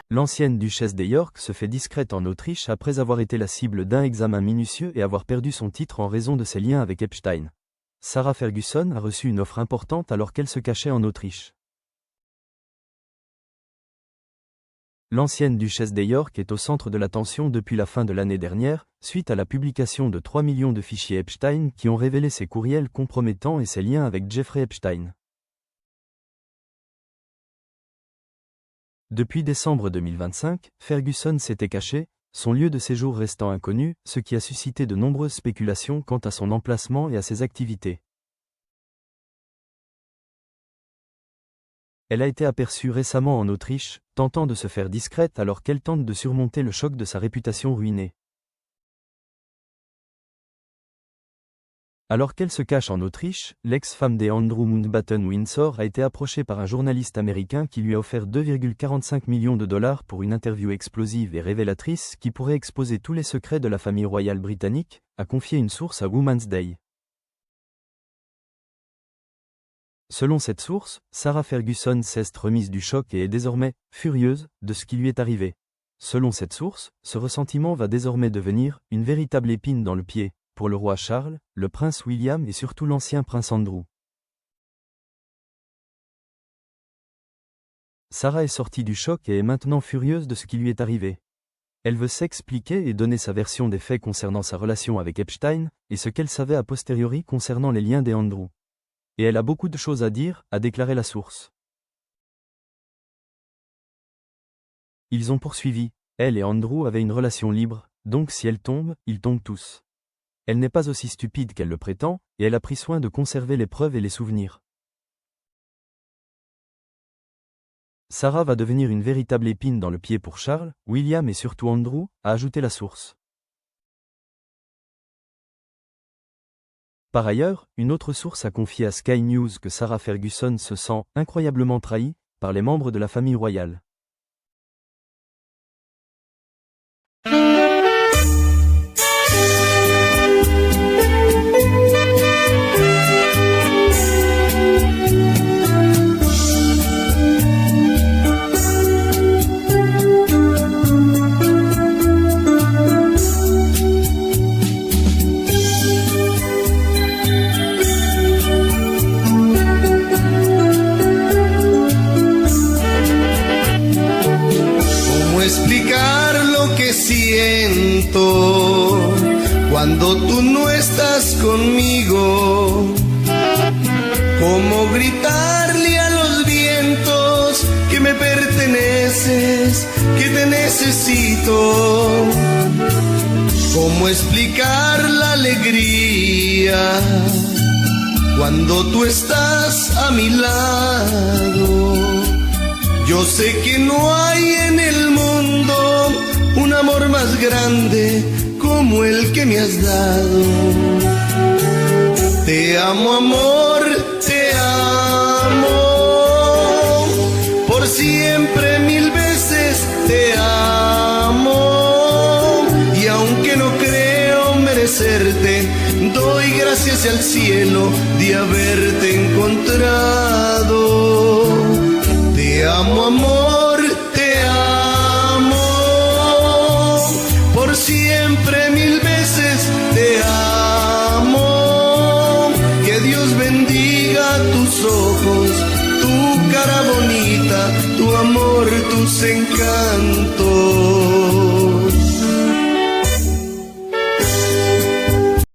L'ancienne duchesse de York se fait discrète en Autriche après avoir été la cible d'un examen minutieux et avoir perdu son titre en raison de ses liens avec Epstein. Sarah Ferguson a reçu une offre importante alors qu'elle se cachait en Autriche. L'ancienne duchesse de York est au centre de l'attention depuis la fin de l'année dernière, suite à la publication de 3 millions de fichiers Epstein qui ont révélé ses courriels compromettants et ses liens avec Jeffrey Epstein. Depuis décembre 2025, Ferguson s'était cachée, son lieu de séjour restant inconnu, ce qui a suscité de nombreuses spéculations quant à son emplacement et à ses activités. Elle a été aperçue récemment en Autriche, tentant de se faire discrète alors qu'elle tente de surmonter le choc de sa réputation ruinée. Alors qu'elle se cache en Autriche, l'ex-femme des Andrew Mountbatten-Windsor a été approchée par un journaliste américain qui lui a offert 2,45 millions de dollars pour une interview explosive et révélatrice qui pourrait exposer tous les secrets de la famille royale britannique, a confié une source à Woman's Day. Selon cette source, Sarah Ferguson s'est remise du choc et est désormais furieuse de ce qui lui est arrivé. Selon cette source, ce ressentiment va désormais devenir une véritable épine dans le pied pour le roi Charles, le prince William et surtout l'ancien prince Andrew. Sarah est sortie du choc et est maintenant furieuse de ce qui lui est arrivé. Elle veut s'expliquer et donner sa version des faits concernant sa relation avec Epstein et ce qu'elle savait a posteriori concernant les liens des Andrew. Et elle a beaucoup de choses à dire, a déclaré la source. Ils ont poursuivi, elle et Andrew avaient une relation libre, donc si elle tombe, ils tombent tous. Elle n'est pas aussi stupide qu'elle le prétend, et elle a pris soin de conserver les preuves et les souvenirs. Sarah va devenir une véritable épine dans le pied pour Charles, William et surtout Andrew, a ajouté la source. Par ailleurs, une autre source a confié à Sky News que Sarah Ferguson se sent incroyablement trahie par les membres de la famille royale. Explicar lo que siento cuando tú no estás conmigo, cómo gritarle a los vientos que me perteneces, que te necesito, cómo explicar la alegría cuando tú estás a mi lado. Yo sé que no hay en el mundo un amor más grande como el que me has dado. Te amo, amor, te amo, por siempre 1000 veces te amo. Y aunque no creo merecerte, doy gracias al cielo de haberte encontrado. Te amo, amor, te amo, por siempre 1000 veces te amo. Que Dios bendiga tus ojos, tu cara bonita, tu amor, tus encantos.